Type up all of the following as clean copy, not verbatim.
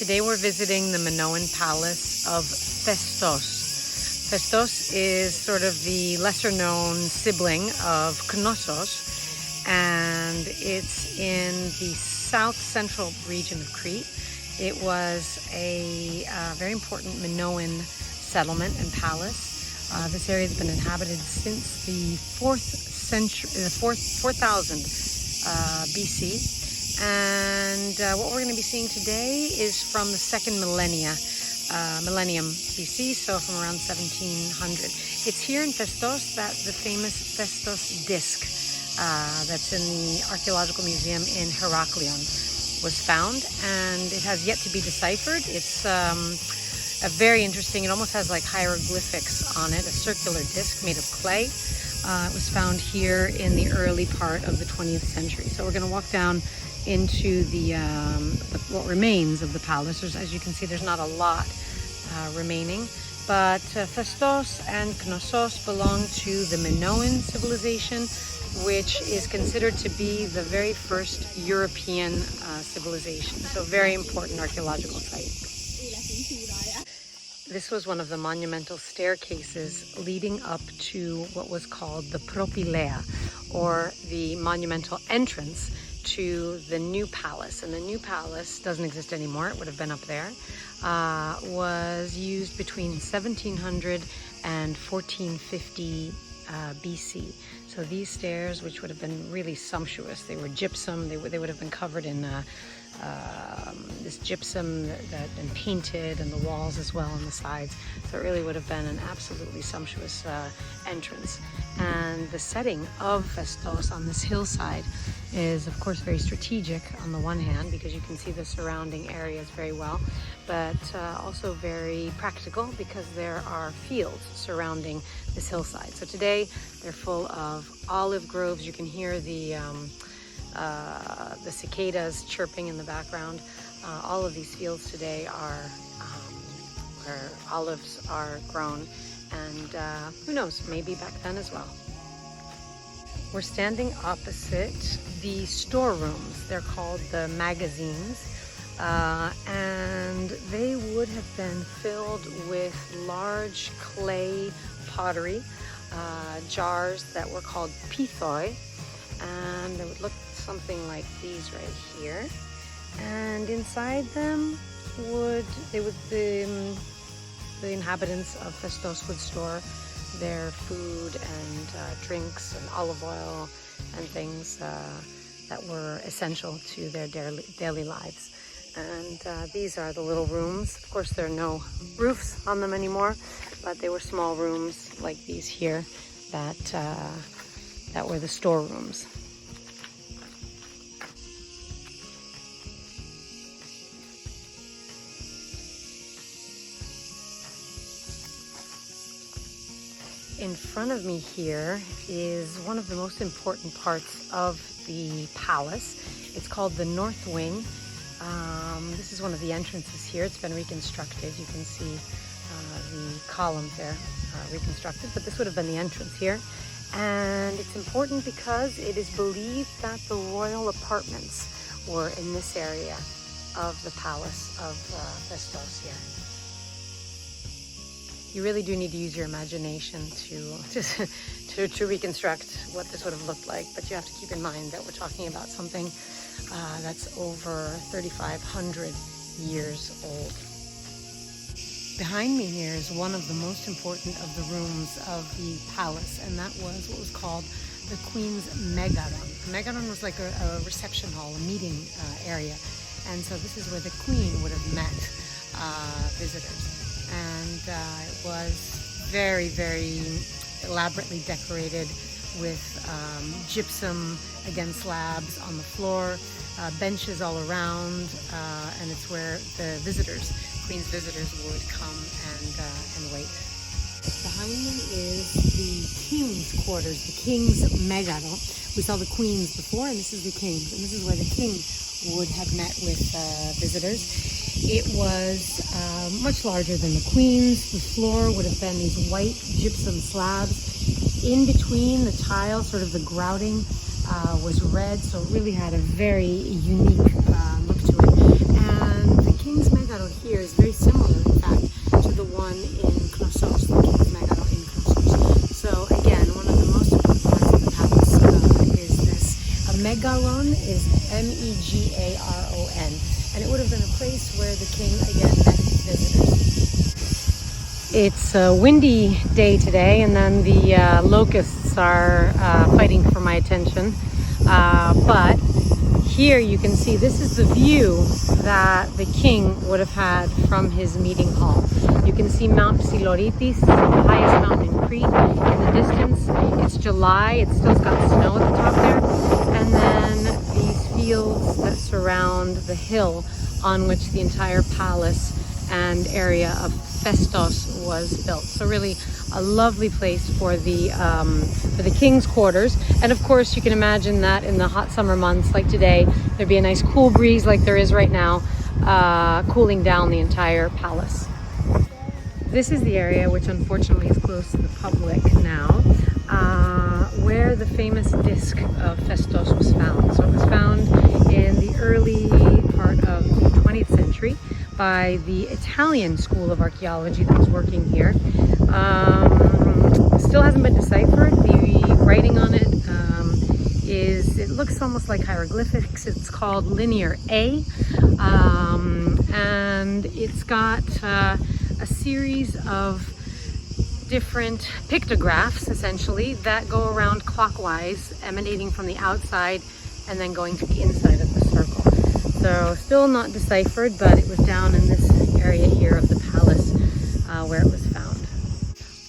Today we're visiting the Minoan Palace of Phaistos. Phaistos is sort of the lesser-known sibling of Knossos, and it's in the south-central region of Crete. It was a very important Minoan settlement and palace. This area has been inhabited since the 4000 BC. And what we're going to be seeing today is from the second millennium BC, so from around 1700. It's here in Phaistos that the famous Phaistos disc that's in the Archaeological Museum in Heraklion was found, and it has yet to be deciphered. It's a very interesting, it almost has like hieroglyphics on it, a circular disc made of clay. It was found here in the early part of the 20th century. So we're going to walk down into the what remains of the palace. As you can see, there's not a lot remaining, but Phaistos and Knossos belong to the Minoan civilization, which is considered to be the very first European civilization. So very important archaeological site. This was one of the monumental staircases leading up to what was called the Propylea, or the monumental entrance to the new palace. And the new palace doesn't exist anymore. It would have been up there. Was used between 1700 and 1450 BC. So these stairs, which would have been really sumptuous, they were gypsum. They would have been covered in this gypsum that had been painted, and the walls as well on the sides. So it really would have been an absolutely sumptuous entrance. And the setting of Phaistos on this hillside is of course very strategic on the one hand, because you can see the surrounding areas very well, but also very practical because there are fields surrounding this hillside. So today they're full of olive groves. You can hear the cicadas chirping in the background. All of these fields today are where olives are grown, and who knows, maybe back then as well. We're standing opposite the storerooms. They're called the magazines, and they would have been filled with large clay pottery, jars that were called pithoi, and they would look something like these right here. And inside them the inhabitants of Phaistos would store their food and drinks and olive oil and things that were essential to their daily lives. And these are the little rooms. Of course, there are no roofs on them anymore, but they were small rooms like these here that were the storerooms. In front of me here is one of the most important parts of the palace. It's called the North Wing. This is one of the entrances here. It's been reconstructed. You can see the columns there reconstructed, but this would have been the entrance here. And it's important because it is believed that the royal apartments were in this area of the palace of Phaistos here. You really do need to use your imagination to reconstruct what this would have looked like, but you have to keep in mind that we're talking about something that's over 3,500 years old. Behind me here is one of the most important of the rooms of the palace, and that was what was called the Queen's Megadon. The Megadon was like a reception hall, a meeting area, and so this is where the Queen would have met visitors. And it was very, very elaborately decorated with gypsum again slabs on the floor, benches all around, and it's where the Queen's visitors would come and wait. Behind me is the King's quarters, the King's Megadon. We saw the Queens before, and this is the King's, and this is where the King would have met with visitors. It was much larger than the Queen's. The floor would have been these white gypsum slabs. In between the tile, sort of the grouting, was red, so it really had a very unique look to it. And the King's Megadon here is very similar, in fact, to the one in Knossos, the King's Megadon in Knossos. So again, one of the most important parts of the palace is this. A megalon is Megaron, and it would have been a place where the king again met visitors. It's a windy day today, and then the locusts are fighting for my attention. But here you can see this is the view that the king would have had from his meeting hall. You can see Mount Psiloritis, the highest mountain in Crete, in the distance. It's July, it's still got snow at the top there. And then these fields that surround the hill on which the entire palace and area of Phaistos was built. So really a lovely place for the king's quarters. And of course you can imagine that in the hot summer months like today, there'd be a nice cool breeze like there is right now, cooling down the entire palace. This is the area which unfortunately is closed to the public now, where the famous disc of Phaistos was found. So it was found in the early part of the 20th century by the Italian School of Archaeology that was working here. Still hasn't been deciphered. The writing on it it looks almost like hieroglyphics. It's called Linear A, and it's got a series of different pictographs, essentially, that go around clockwise, emanating from the outside and then going to the inside of the circle. So still not deciphered, but it was down in this area here of the palace where it was found.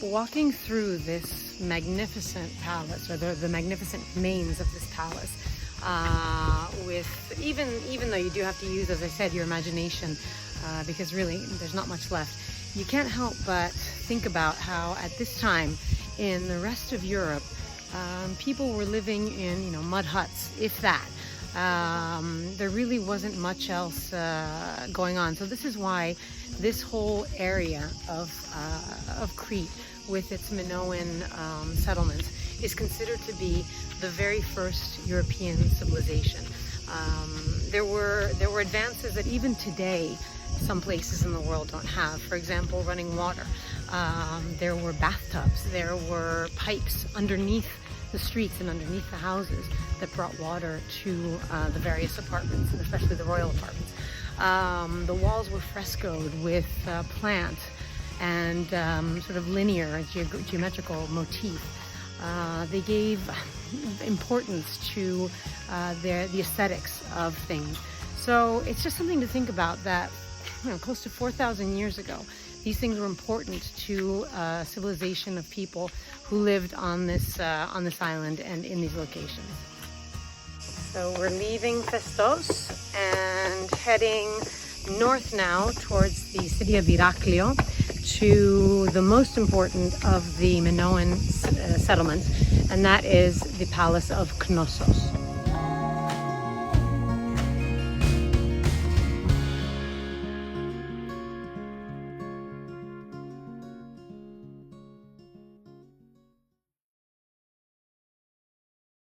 Walking through this magnificent palace, or the magnificent remains of this palace, with even though you do have to use, as I said, your imagination, because really there's not much left, you can't help but think about how at this time in the rest of Europe, people were living in mud huts, if that. There really wasn't much else going on. So this is why this whole area of Crete, with its Minoan settlements, is considered to be the very first European civilization. There were advances that even today some places in the world don't have. For example, running water. There were bathtubs. There were pipes underneath the streets and underneath the houses that brought water to the various apartments, and especially the royal apartments. The walls were frescoed with plant and sort of linear geometrical motif. They gave importance to the aesthetics of things. So it's just something to think about that, close to 4,000 years ago, these things were important to civilization of people who lived on this island and in these locations. So we're leaving Phaistos and heading north now towards the city of Iraklio, to the most important of the Minoan settlements, and that is the Palace of Knossos.